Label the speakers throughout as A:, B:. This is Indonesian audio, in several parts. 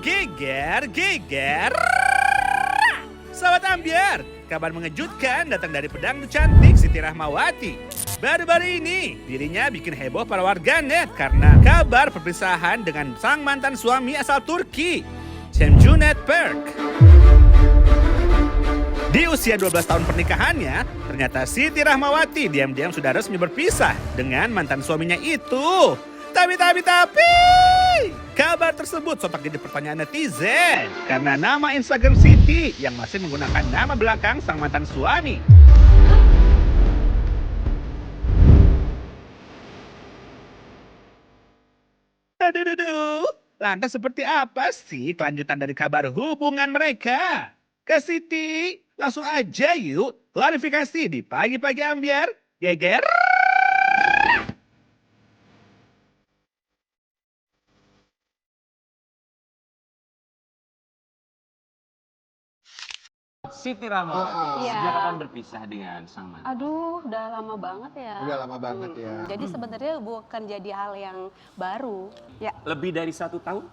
A: Geger, geger. Sahabat Ambiar, kabar mengejutkan datang dari pedangdut cantik Siti Rahmawati. Baru-baru ini, dirinya bikin heboh para warganet karena kabar perpisahan dengan sang mantan suami asal Turki, Cemcunnet Berk. Di usia 12 tahun pernikahannya, ternyata Siti Rahmawati diam-diam sudah resmi berpisah dengan mantan suaminya itu. Tapi, kabar tersebut sontak jadi pertanyaan netizen karena nama Instagram Siti yang masih menggunakan nama belakang sang mantan suami. Aduh, lantas seperti apa sih kelanjutan dari kabar hubungan mereka? Ke Siti, langsung aja yuk klarifikasi di Pagi-Pagi Ambiar, geger.
B: Siti Rahmawati,
C: Iya.
B: sejak kapan berpisah dengan sang mantan?
C: Aduh, udah lama banget ya.
D: Udah lama banget ya.
C: Jadi sebenarnya bukan jadi hal yang baru. Ya.
B: Lebih dari 1 tahun?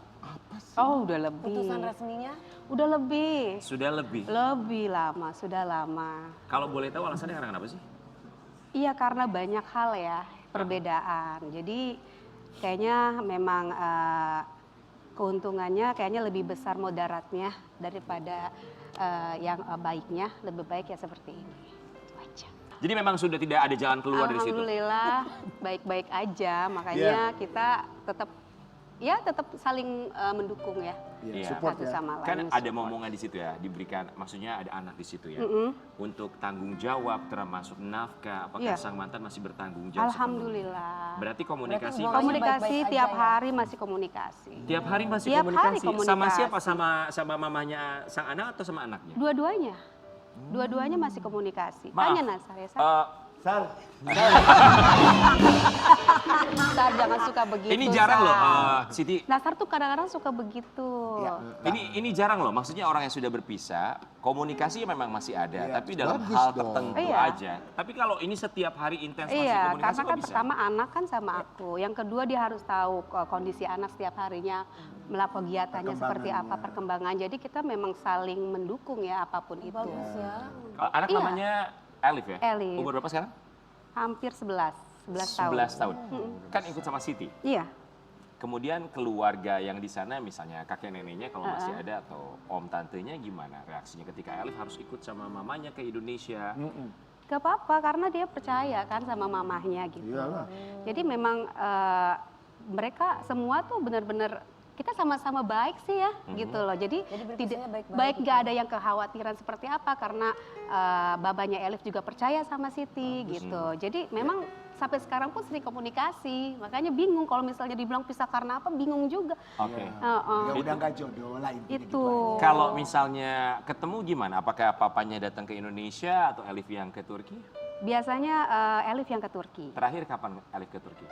C: Oh, udah lebih.
E: Putusan resminya?
C: Udah lebih.
B: Sudah lebih.
C: Lebih lama, sudah lama.
B: Kalau boleh tahu alasannya karena apa sih?
C: Iya, karena banyak hal ya, perbedaan. Jadi kayaknya memang keuntungannya kayaknya lebih besar mudaratnya daripada yang baiknya. Lebih baik ya seperti ini. Itu aja.
B: Jadi memang sudah tidak ada jalan keluar dari situ?
C: Alhamdulillah baik-baik aja, makanya kita tetap saling mendukung ya.
B: Iya.
D: Support
C: Satu
D: ya.
C: sama lain.
B: Kan ada
C: support.
B: momongan di situ ya, diberikan, maksudnya ada anak di situ ya.
C: Mm-mm.
B: Untuk tanggung jawab termasuk nafkah, apakah
C: Iya.
B: sang mantan masih bertanggung jawab? sepenuhnya?
C: Alhamdulillah.
B: Berarti komunikasi
E: Berarti
B: masih-
C: Komunikasi
E: baik-baik
C: tiap
E: aja ya?
C: hari masih komunikasi.
B: tiap hari masih
C: Tiap hari
B: komunikasi. Sama
C: komunikasi.
B: siapa? Sama mamanya sang anak atau sama anaknya?
C: Dua-duanya. Dua-duanya masih komunikasi.
B: Maaf.
C: Tanya Nasar ya, Sar.
B: Eh,
C: Nasar jangan suka begitu.
B: ini jarang loh,
C: Sar.
B: Siti.
C: Nasar tuh kadang-kadang suka begitu.
B: Ini jarang loh, maksudnya orang yang sudah berpisah, komunikasi memang masih ada,
D: Iya,
B: tapi dalam
D: bagus
B: hal
D: dong.
B: tertentu
C: Iya.
B: aja. Tapi kalau ini setiap hari intens masih
C: Iya,
B: komunikasi
C: karena
B: kok
C: kan
B: bisa?
C: pertama anak kan sama aku. Yang kedua dia harus tahu kondisi anak setiap harinya, melakukan kegiatannya seperti apa, perkembangan. Jadi kita memang saling mendukung ya apapun itu.
E: Bagus ya.
B: Anak
C: Iya.
B: namanya Elif ya?
C: Elif.
B: Umur berapa sekarang?
C: Hampir 11 tahun.
B: 11 tahun. Kan ikut sama Siti.
C: Iya.
B: Kemudian keluarga yang di sana misalnya kakek neneknya kalau masih ada atau om tantenya gimana reaksinya ketika Elif harus ikut sama mamanya ke Indonesia?
C: Gak apa-apa karena dia percaya kan sama mamahnya gitu.
D: Iyalah.
C: Jadi memang mereka semua tuh benar-benar kita sama-sama baik sih ya gitu loh. Jadi
E: berpisahnya
C: tidak
E: baik-baik
C: baik nggak ada yang kekhawatiran seperti apa karena babanya Elif juga percaya sama Siti gitu. Jadi memang sampai sekarang pun sering komunikasi. Makanya bingung kalau misalnya dibilang pisah karena apa bingung juga.
B: Oke.
D: Ya udah nggak jodoh lah intinya gitu
C: Itu.
D: aja.
B: Kalau misalnya ketemu gimana? Apakah papanya datang ke Indonesia atau Elif yang ke Turki?
C: Biasanya Elif yang ke Turki.
B: Terakhir kapan Elif ke Turki?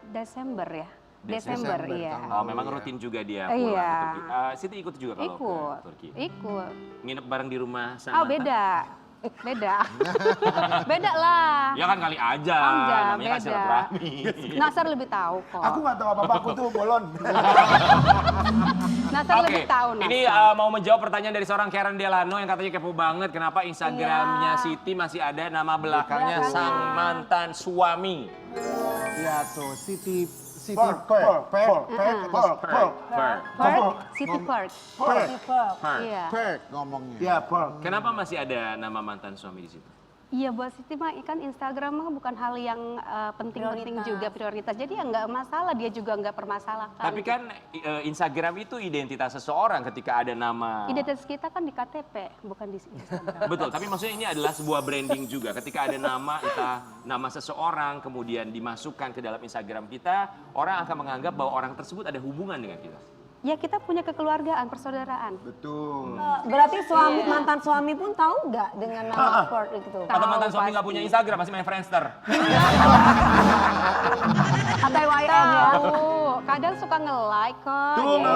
C: Desember ya.
B: Desember,
C: Desember iya.
D: tahun
B: Oh,
D: lalu
B: memang
D: ya.
B: rutin juga dia pulang
C: Iya.
B: ke Turki. Siti ikut juga kalau
C: Ikut.
B: ke Turki?
C: Ikut.
B: Nginep bareng di rumah sang
C: Oh
B: mantan?
C: beda. Beda. Beda lah.
B: Ya kan kali aja,
C: Oh, enggak,
B: namanya kan
C: beda.
B: silaturahmi.
C: Nasar lebih tahu kok.
D: Aku nggak tahu apa-apa, aku tuh bolon.
C: Nasar
B: Oke,
C: lebih tahu Nasar.
B: ini mau menjawab pertanyaan dari seorang Karen Delano yang katanya kepo banget kenapa Instagramnya Siti masih ada nama belakangnya sang mantan suami.
D: Iya tuh, Siti
C: Perk, City Park. Iya.
D: Perk ngomongnya.
F: Iya, Pak.
B: Kenapa masih ada nama mantan suami di situ?
C: Iya buat Siti mah kan Instagram mah bukan hal yang penting-penting juga prioritas. Jadi ya nggak masalah, dia juga nggak permasalahkan.
B: Tapi kan Instagram itu identitas seseorang ketika ada nama.
C: Identitas kita kan di KTP, bukan di Instagram.
B: Betul, tapi maksudnya ini adalah sebuah branding juga. Ketika ada nama, entah nama seseorang kemudian dimasukkan ke dalam Instagram kita, orang akan menganggap bahwa orang tersebut ada hubungan dengan kita.
C: Ya kita punya kekeluargaan, persaudaraan.
D: Betul.
E: Berarti mantan suami pun tahu nggak dengan nama Port itu?
B: Atau mantan suami nggak
C: pasti.
B: punya Instagram, masih main Friendster.
E: Atau YM ya?
C: Tahu, kadang suka nge-like kok.
D: Tuh,
C: gitu.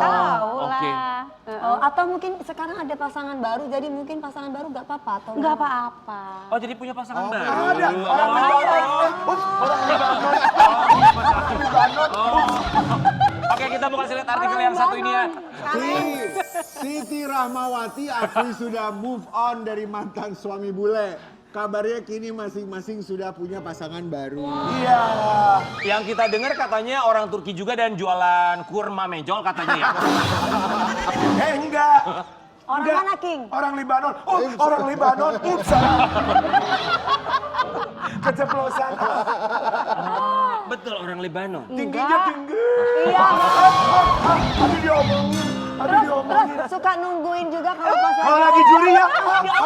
C: Tahu
B: Oke.
C: lah.
E: Oh, atau mungkin sekarang ada pasangan baru, jadi mungkin pasangan baru nggak apa-apa atau
C: Nggak apa-apa.
B: Oh jadi punya pasangan baru?
D: Ada orang di Banot. Orang di Banot.
B: Oke, kita mau kasih lihat artikel yang satu ini ya.
D: Siti Rahmawati akui sudah move on dari mantan suami bule. Kabarnya kini masing-masing sudah punya pasangan baru.
F: Iya.
B: Yang kita dengar katanya orang Turki juga dan jualan kurma menjol katanya ya.
F: Enggak.
E: Orang
F: Enggak.
E: mana, King?
F: Orang Libanon. Oh, orang Libanon. Ups, salah. Keceplosan.
B: Betul, orang Lebanon.
F: Tingginya tinggi.
E: Iya.
F: Aduh diomongin. Aduh
E: Terus
F: diomongin.
E: suka nungguin juga kalau pas
F: Kalau lagi juri ya.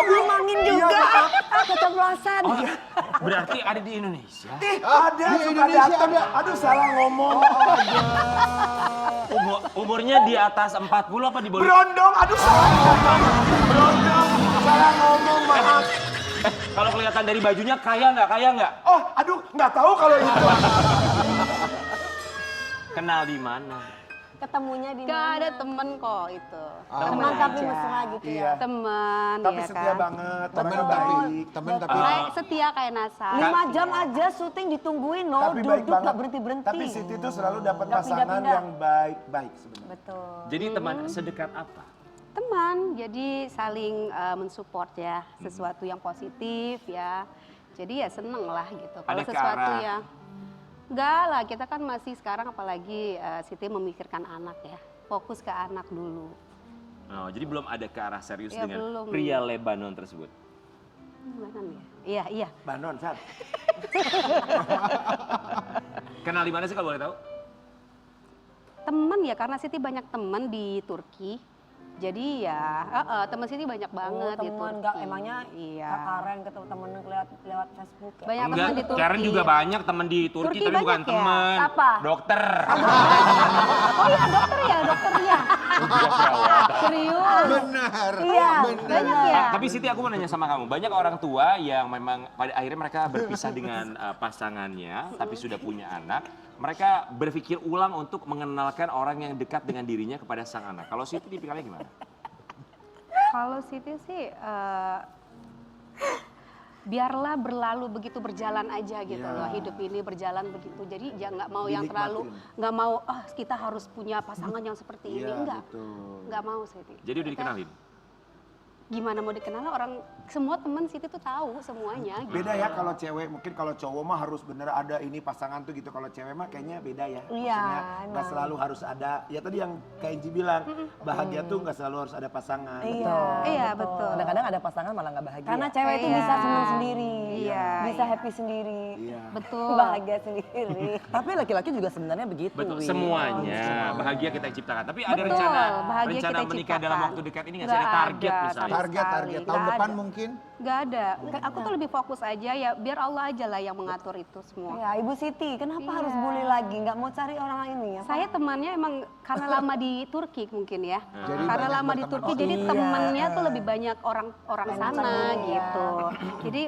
E: diomongin
F: Iya,
E: juga.
F: maaf.
E: Keceplosan.
B: Berarti ada di Indonesia.
F: Ada,
D: Di
F: suka
D: Indonesia
F: datang.
D: ada.
F: Aduh, salah ngomong.
B: Umurnya di atas 40 apa di bawah?
F: Berondong, aduh salah ngomong. Berondong, salah ngomong, maaf.
B: Kalau kelihatan dari bajunya kaya nggak? Kaya nggak?
F: Oh, aduh, nggak tahu kalau itu.
B: Kenal di mana?
E: Ketemunya di
C: Gak
E: mana?
C: ada temen kok itu.
E: Teman tapi
C: aja.
E: mesra gitu
F: Iya.
E: ya.
C: Temen
F: Tapi
C: ya
F: setia
C: kan.
F: banget,
D: Temen
F: orangnya
D: tapi,
F: baik.
D: temen tapi.
C: Kayak setia kayak Nasa.
E: 5 jam aja syuting ditungguin loh,
F: Tapi baik
E: duduk
F: banget.
E: gak berhenti-berhenti.
F: Tapi Siti tuh selalu dapat
E: Nggak
F: pasangan
E: pindah-pindah.
F: yang baik-baik sebenarnya.
E: Betul.
B: Jadi teman sedekat apa?
C: Teman, jadi saling mensupport ya, sesuatu yang positif ya. Jadi ya seneng lah gitu. Kalau
B: Ada ke
C: sesuatu
B: arah-
C: yang enggak lah, kita kan masih sekarang apalagi Siti memikirkan anak ya. Fokus ke anak dulu.
B: Oh, jadi belum ada ke arah serius
C: Ya,
B: dengan
C: belum.
B: pria Lebanon tersebut.
C: Gimana nih? Iya, iya.
F: Banon, Sat.
B: Kenal di mana sih kalau boleh tahu?
C: Temen ya, karena Siti banyak temen di Turki. Jadi ya, temen Siti banyak banget di
E: teman
C: Turki.
E: nggak emangnya
C: Iya.
E: Kak Karen ketemu temen lewat Facebook ya?
C: Banyak
B: Enggak,
C: temen di Turki.
B: Karen juga banyak temen di Turki,
C: Turki
B: tapi bukan
C: banyak ya?
B: temen.
E: Apa?
B: Dokter.
C: Oh iya dokternya. Serius.
D: Benar.
E: Iya.
C: Banyak ya.
B: Tapi Siti, aku mau nanya sama kamu, banyak orang tua yang memang pada akhirnya mereka berpisah dengan pasangannya, tapi sudah punya anak. Mereka berpikir ulang untuk mengenalkan orang yang dekat dengan dirinya kepada sang anak. Kalau Siti tipikalnya gimana?
C: Kalau Siti sih biarlah berlalu begitu berjalan aja gitu loh, hidup ini berjalan begitu. Jadi jangan nggak mau yang terlalu nggak mau kita harus punya pasangan yang seperti ini, enggak. Nggak mau Siti.
B: Jadi udah dikenalin?
C: Gimana mau dikenal, orang semua teman Siti tuh tahu semuanya gitu.
F: Beda ya kalau cewek, mungkin kalau cowok mah harus bener ada ini pasangan tuh gitu. Kalau cewek mah kayaknya beda ya.
E: Iya,
F: Maksudnya nggak
E: emang.
F: selalu harus ada, ya tadi yang kayak Inci bilang, bahagia tuh nggak selalu harus ada pasangan.
E: Iya,
C: Iya betul.
G: Kadang-kadang ada pasangan malah nggak bahagia.
E: Karena cewek itu
C: Iya.
E: bisa senang sendiri,
C: Iya,
E: bisa
C: iya.
E: happy sendiri,
F: Iya.
C: Betul.
E: bahagia sendiri.
G: Tapi laki-laki juga sebenarnya begitu.
B: Betul,
G: Wi.
B: semuanya bahagia kita ciptakan. Tapi ada
C: Betul,
B: rencana
C: bahagia
B: rencana
C: kita
B: menikah dalam
C: ciptakan.
B: waktu dekat ini nggak sih? Ada target
C: ada,
B: misalnya?
C: sama
D: Target
C: sekali.
D: tahun
C: Nggak
D: depan
C: ada.
D: mungkin.
C: Nggak ada. Aku tuh lebih fokus aja ya, biar Allah aja lah yang mengatur itu semua.
E: Ya, Ibu Siti, kenapa
C: Iya.
E: harus bully lagi? Nggak mau cari orang ini ya?
C: Saya temannya emang karena lama di Turki mungkin ya.
D: Jadi
C: Karena
D: banyak
C: lama di
D: berteman.
C: Turki
D: Oh,
C: jadi
G: iya.
C: temennya tuh lebih banyak orang sana
E: Iya.
C: gitu. Jadi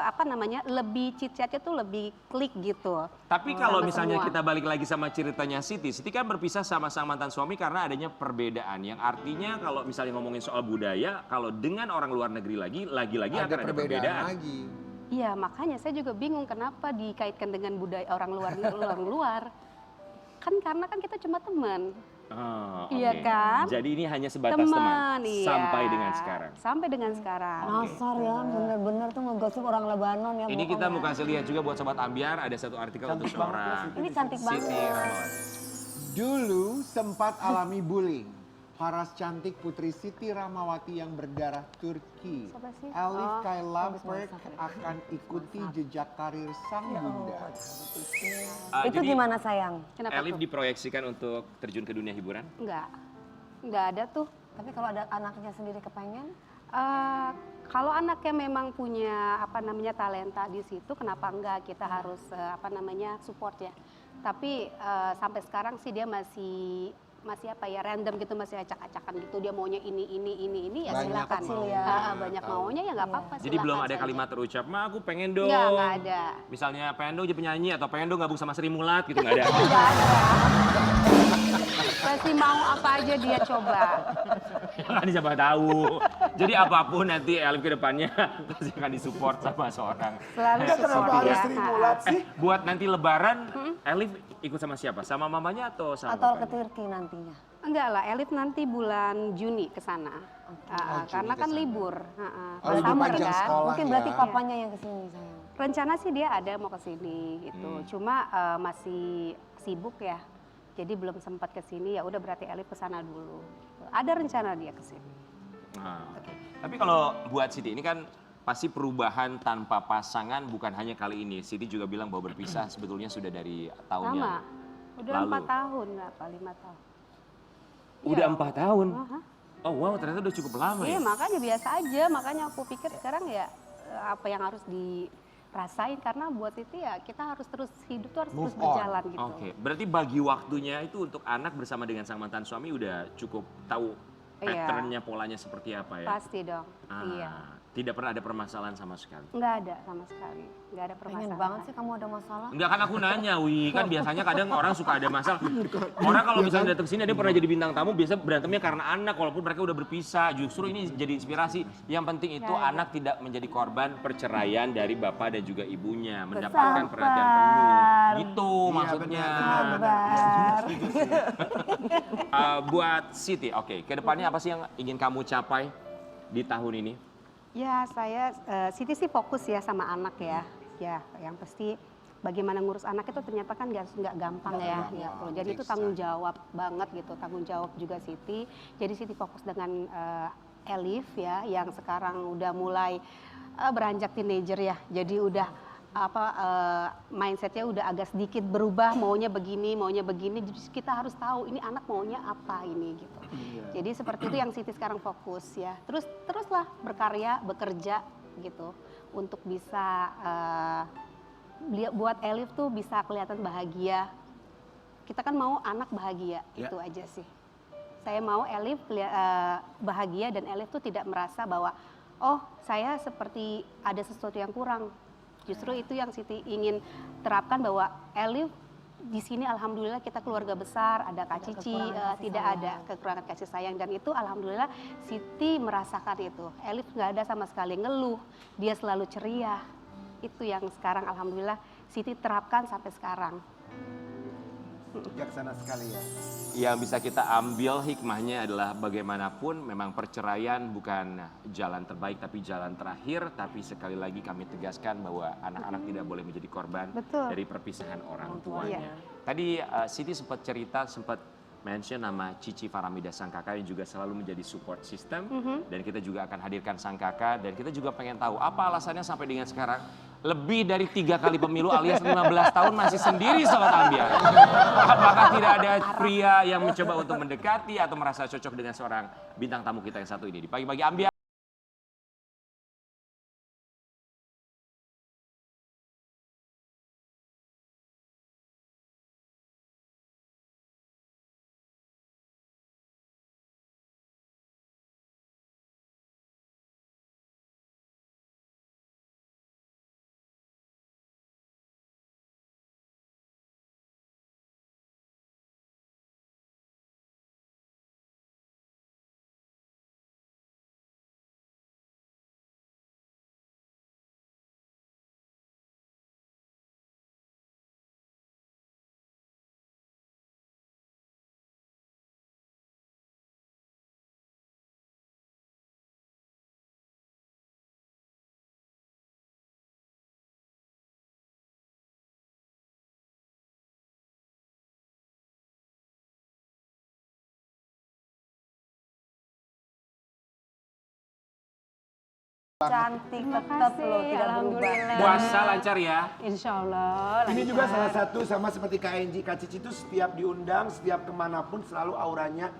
C: apa namanya, lebih chit-chatnya tuh lebih klik gitu.
B: Tapi kalau
C: Sama
B: misalnya
C: semua.
B: kita balik lagi sama ceritanya Siti, Siti kan berpisah sama sang mantan suami karena adanya perbedaan. Yang artinya kalau misalnya ngomongin soal budaya, kalau dengan orang luar negeri lagi-lagi
D: Ada
B: akan ada
D: perbedaan lagi.
C: Iya, makanya saya juga bingung kenapa dikaitkan dengan budaya orang luar. Kan karena kan kita cuma teman.
B: Oh,
C: Iya
B: oke.
C: kan?
B: Jadi ini hanya sebatas teman,
C: Iya.
B: sampai dengan sekarang.
C: Sampai dengan sekarang.
E: Nasar ya, bener-bener tuh ngegosip orang Lebanon ya.
B: Ini
E: bohong
B: kita
E: ya.
B: mau kasih lihat juga buat Sobat Ambiar, ada satu artikel untuk seorang
E: Ini cantik banget.
B: Siti Rahmawati.
D: Dulu sempat alami bullying. Paras cantik Putri Siti Rahmawati yang berdarah Turki.
C: Siapa sih?
D: Elif
C: Oh,
D: Kayla Perk akan ikuti jejak karir sang bunda.
E: Itu
B: Jadi,
E: gimana sayang?
C: Kenapa
B: Elif
C: tuh?
B: diproyeksikan untuk terjun ke dunia hiburan?
C: Enggak ada tuh.
E: Tapi kalau ada anaknya sendiri kepengen,
C: Kalau anaknya memang punya apa namanya talenta di situ, kenapa enggak kita harus apa namanya support ya. Tapi sampai sekarang sih dia masih apa ya, random gitu, masih acak-acakan gitu, dia maunya ini ya
D: Banyak
C: silakan.
D: maunya,
C: Banyak
D: tahu.
C: maunya ya nggak apa-apa.
B: Jadi belum
C: silakan
B: ada
C: saja.
B: kalimat terucap, "Ma, aku pengen dong."
C: Nggak ada.
B: Misalnya pengen dong jadi penyanyi atau pengen dong gabung sama Sri Mulat gitu, nggak ada.
C: Pasti mau apa aja dia coba.
B: Kan siapa tahu. Jadi apapun nanti Elif ke depannya pasti akan disupport sama seorang.
C: Selalu
F: Enggak, kenapa
C: support
F: harus
C: ya.
F: Sri Mulat sih?
B: Buat nanti lebaran, Elif ikut sama siapa? Sama mamanya atau sama
E: Atau ke
B: papanya?
E: Turki nantinya.
C: Enggak lah, Elif nanti bulan Juni ke sana. Karena kan libur.
D: Oh, libur
C: Summer
D: panjang
C: kan.
D: sekolah.
E: Mungkin
D: ya.
E: berarti papanya yang kesini sayang.
C: Rencana sih dia ada mau ke sini gitu. Cuma masih sibuk ya. Jadi belum sempat ke sini, ya udah berarti Elif ke sana dulu. Ada rencana dia ke sini.
B: Nah, oke. Tapi kalau buat Siti ini kan pasti perubahan tanpa pasangan bukan hanya kali ini. Siti juga bilang bahwa berpisah sebetulnya sudah dari tahun
C: Lama.
B: yang
C: Udah
B: lalu.
C: 4 tahun apa 5 tahun.
B: Udah
C: Iya.
B: 4 tahun.
C: Aha.
B: Oh wow, ternyata udah cukup lama
C: Iya
B: ya.
C: makanya biasa aja, makanya aku pikir sekarang ya apa yang harus dirasain karena buat Siti ya kita harus terus hidup tuh harus
D: Move
C: terus berjalan gitu.
B: Oke, berarti bagi waktunya itu untuk anak bersama dengan sang mantan suami udah cukup tahu
C: Iya.
B: patternnya, polanya seperti apa ya?
C: Pasti dong.
B: Ah,
C: Iya.
B: Tidak pernah ada permasalahan sama sekali.
C: Nggak ada sama sekali. Nggak ada
E: Pengen
C: permasalahan.
E: banget sih kamu ada masalah.
B: Enggak kan aku nanya, Wi. Kan biasanya kadang orang suka ada masalah. Orang kalau misalnya datang sini ada pernah jadi bintang tamu, biasa berantemnya karena anak walaupun mereka udah berpisah. Justru ini jadi inspirasi. Yang penting itu
C: Ya.
B: anak tidak menjadi korban perceraian dari bapak dan juga ibunya, mendapatkan perhatian penuh. Gitu maksudnya.
E: Sabar.
B: Buat Siti, oke, kedepannya apa sih yang ingin kamu capai di tahun ini?
C: Ya saya Siti sih fokus ya sama anak ya. Ya yang pasti bagaimana ngurus anak itu ternyata kan nggak gampang ya. Gitu. Jadi itu tanggung jawab banget gitu, tanggung jawab juga Siti. Jadi Siti fokus dengan Elif ya yang sekarang udah mulai beranjak teenager ya. Jadi udah mindsetnya udah agak sedikit berubah, maunya begini. Jadi kita harus tahu ini anak maunya apa ini gitu. Jadi seperti itu yang Siti sekarang fokus ya. Teruslah berkarya, bekerja gitu untuk bisa buat Elif tuh bisa kelihatan bahagia. Kita kan mau anak bahagia, itu aja sih. Saya mau Elif bahagia dan Elif tuh tidak merasa bahwa oh saya seperti ada sesuatu yang kurang. Justru itu yang Siti ingin terapkan bahwa Elif di sini alhamdulillah kita keluarga besar, ada Kak Cici, tidak ada kekurangan kasih sayang dan itu alhamdulillah Siti merasakan itu. Elif nggak ada sama sekali ngeluh, dia selalu ceria. Itu yang sekarang alhamdulillah Siti terapkan sampai sekarang.
F: Bijaksana sekali ya.
B: Yang bisa kita ambil hikmahnya adalah bagaimanapun memang perceraian bukan jalan terbaik tapi jalan terakhir. Tapi sekali lagi kami tegaskan bahwa anak-anak tidak boleh menjadi korban
C: Betul.
B: dari perpisahan orang tuanya.
C: Iya.
B: Tadi Siti sempat cerita, sempat mention nama Cici Faramida sang kakak yang juga selalu menjadi support system. Dan kita juga akan hadirkan sang kakak dan kita juga pengen tahu apa alasannya sampai dengan sekarang lebih dari 3 kali pemilu alias 15 tahun masih sendiri Sobat Ambiar. Apakah tidak ada pria yang mencoba untuk mendekati atau merasa cocok dengan seorang bintang tamu kita yang satu ini di Pagi-Pagi Ambiar?
E: Cantik tetap loh, tidak berubah.
B: Puasa lancar ya?
C: Insya Allah.
F: Ini juga salah satu sama seperti KNJ, Kak Cici itu setiap diundang, setiap kemanapun selalu auranya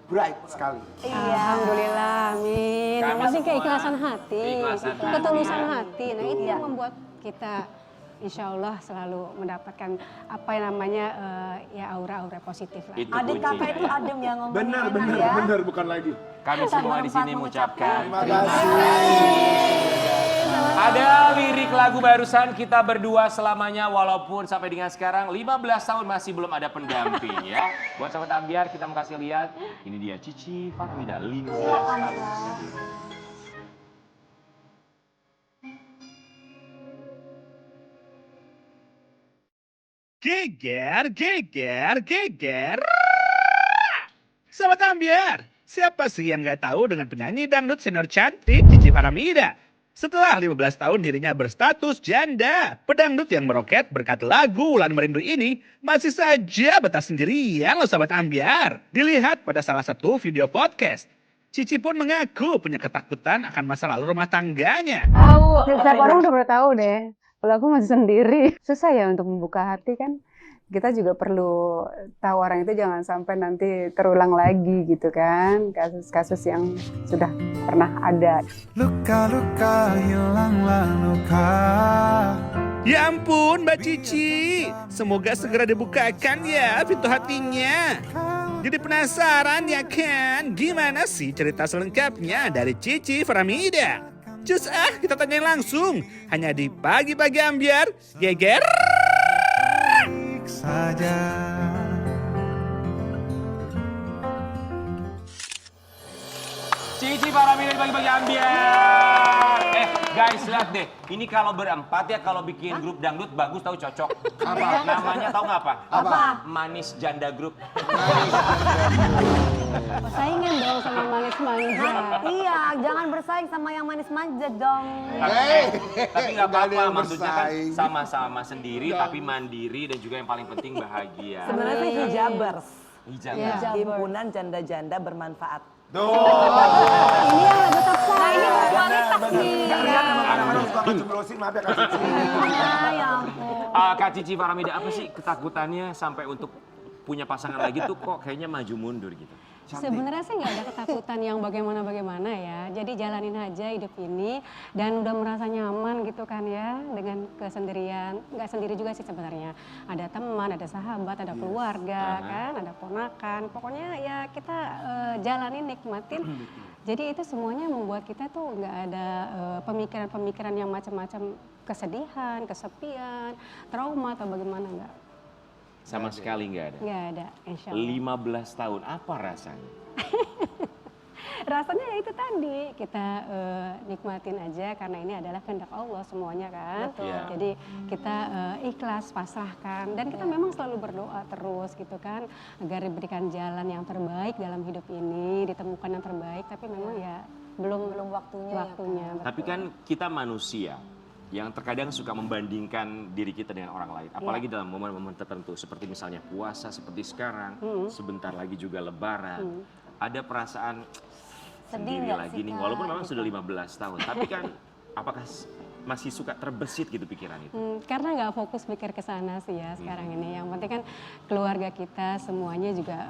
F: bright sekali.
H: Alhamdulillah, amin.
B: Kami
H: Yang penting
B: semua
H: keikhlasan hati,
B: keikhlasan hati.
H: ketulusan hati. Nah itu yang membuat kita insya Allah selalu mendapatkan apa yang namanya ya aura-aura positif lah.
B: Itu
E: Adik kakak
B: kuncinya
E: itu
B: ya.
E: adem ya ngomongnya.
F: Benar,
E: enak
F: benar,
E: ya.
F: benar, bukan lagi.
B: Kami semua di sini mengucapkan
F: Terima kasih.
B: ada lirik lagu barusan kita berdua selamanya walaupun sampai dengan sekarang 15 tahun masih belum ada pendamping ya. Buat Sobat Ambiar kita mau kasih lihat ini dia Cici Faramida 15 tahun.
A: Geger, geger, geger. Sahabat Ambiar, siapa sih yang nggak tahu dengan penyanyi dangdut senior cantik Cici Faramida? Setelah 15 tahun dirinya berstatus janda, pedangdut yang meroket berkat lagu Wulan Merindu ini masih saja betah sendirian loh Sahabat Ambiar. Dilihat pada salah satu video podcast, Cici pun mengaku punya ketakutan akan masa lalu rumah tangganya.
H: Tahu, setiap orang udah pernah tahu deh. Kalau aku masih sendiri, susah ya untuk membuka hati kan. Kita juga perlu tahu orang itu jangan sampai nanti terulang lagi gitu kan. Kasus-kasus yang sudah pernah ada.
I: Luka-luka hilanglah luka.
A: Ya ampun Mbak Cici, semoga segera dibukakan ya pintu hatinya. Jadi penasaran ya kan, gimana sih cerita selengkapnya dari Cici Faramida? Cus kita tanyain langsung, hanya di Pagi-Pagi Ambiar, geger.
I: Saja.
B: Cici Faramida di Pagi-Pagi Ambiar. Guys, lihat deh. Ini kalau berempat ya, kalau bikin grup dangdut bagus tahu cocok. Apa? Namanya tahu nggak apa?
E: Apa?
B: Manis Janda Group.
H: Persaingan dong sama manis-manis.
E: Iya, jangan bersaing sama yang manis manja dong.
B: Tapi nggak
D: Nggak ada
B: apa-apa,
D: yang
B: maksudnya kan
D: bersaing.
B: sama-sama sendiri tapi mandiri dan juga yang paling penting bahagia.
G: Sebenarnya itu hijabers.
B: Hijab.
G: Himpunan janda-janda bermanfaat.
E: Ini yang lebih tepat.
C: Nah, ini berkualitas nih.
F: Nggak lihat kemana-mana suka ngejeblosin, maaf ya Kak Cici.
E: Ya ampun.
B: Kak Cici Faramida, apa sih ketakutannya sampai untuk punya pasangan lagi tuh kok kayaknya maju mundur gitu?
H: Sebenarnya sih nggak ada ketakutan yang bagaimana-bagaimana ya. Jadi jalanin aja hidup ini dan udah merasa nyaman gitu kan ya dengan kesendirian. Nggak sendiri juga sih sebenarnya. Ada teman, ada sahabat, ada keluarga kan, ada ponakan. Pokoknya ya kita jalanin, nikmatin. Jadi itu semuanya membuat kita tuh nggak ada pemikiran-pemikiran yang macam-macam, kesedihan, kesepian, trauma atau bagaimana nggak.
B: Sama sekali nggak ada.
H: Nggak ada, insya Allah.
B: 15 tahun, apa rasanya?
H: Rasanya ya itu tadi, kita nikmatin aja karena ini adalah kehendak Allah semuanya kan.
B: Betul.
H: Jadi kita ikhlas, pasrahkan dan kita memang selalu berdoa terus gitu kan agar diberikan jalan yang terbaik dalam hidup ini, ditemukan yang terbaik tapi memang ya belum
E: waktunya ya,
H: betul.
B: Tapi kan kita manusia yang terkadang suka membandingkan diri kita dengan orang lain. Apalagi dalam momen-momen tertentu seperti misalnya puasa seperti sekarang, sebentar lagi juga lebaran. Ada perasaan sendiri
E: nggak
B: lagi
E: sih,
B: nih,
E: Kak?
B: walaupun memang sudah 15 tahun. Tapi kan apakah masih suka terbesit gitu pikiran itu?
H: Karena nggak fokus mikir ke sana sih ya sekarang ini. Yang penting kan keluarga kita semuanya juga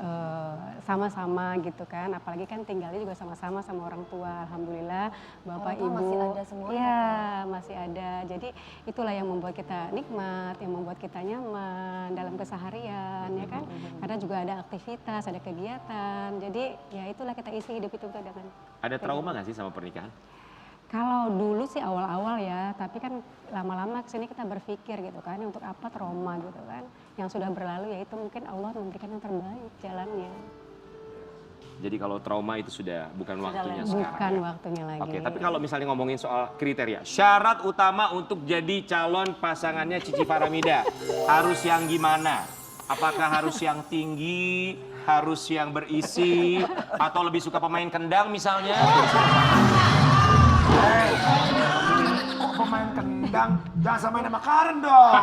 H: sama-sama gitu kan. Apalagi kan tinggalnya juga sama-sama sama orang tua. Alhamdulillah bapak
E: Orang tua
H: ibu
E: masih ada semuanya,
H: Iya masih ada. Jadi itulah yang membuat kita nikmat, yang membuat kita nyaman dalam keseharian ya kan. Karena juga ada aktivitas, ada kegiatan. Jadi ya itulah kita isi hidup itu dengan.
B: Ada trauma nggak sih sama pernikahan?
H: Kalau dulu sih awal-awal ya, tapi kan lama-lama kesini kita berpikir gitu kan, untuk apa trauma gitu kan. Yang sudah berlalu ya itu mungkin Allah memberikan yang terbaik jalannya.
B: Jadi kalau trauma itu sudah bukan waktunya sekarang.
H: Bukan
B: Ya?
H: waktunya lagi.
B: Oke, tapi kalau misalnya ngomongin soal kriteria, syarat utama untuk jadi calon pasangannya Cici Faramida harus yang gimana? Apakah harus yang tinggi, harus yang berisi, atau lebih suka pemain kendang misalnya?
F: Kok pemain kendang? Jangan samain sama Karen dong.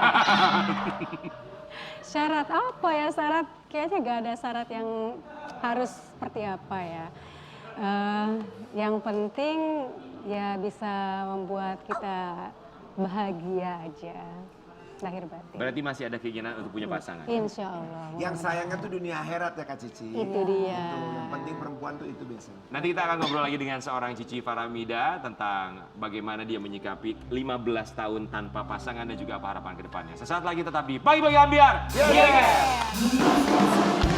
H: Syarat apa ya? Syarat kayaknya gak ada syarat yang harus seperti apa ya. Yang penting ya bisa membuat kita bahagia aja. Lahir batin.
B: Berarti masih ada keinginan untuk punya pasangan?
H: Insya Allah.
F: Yang sayangnya tuh dunia akhirat ya Kak Cici.
H: Itu dia.
F: Itu, yang penting perempuan tuh itu biasanya.
B: Nanti kita akan ngobrol lagi dengan seorang Cici Faramida tentang bagaimana dia menyikapi 15 tahun tanpa pasangan dan juga apa harapan ke depannya. Sesaat lagi tetap di Pagi-Pagi Ambiar. Yeah.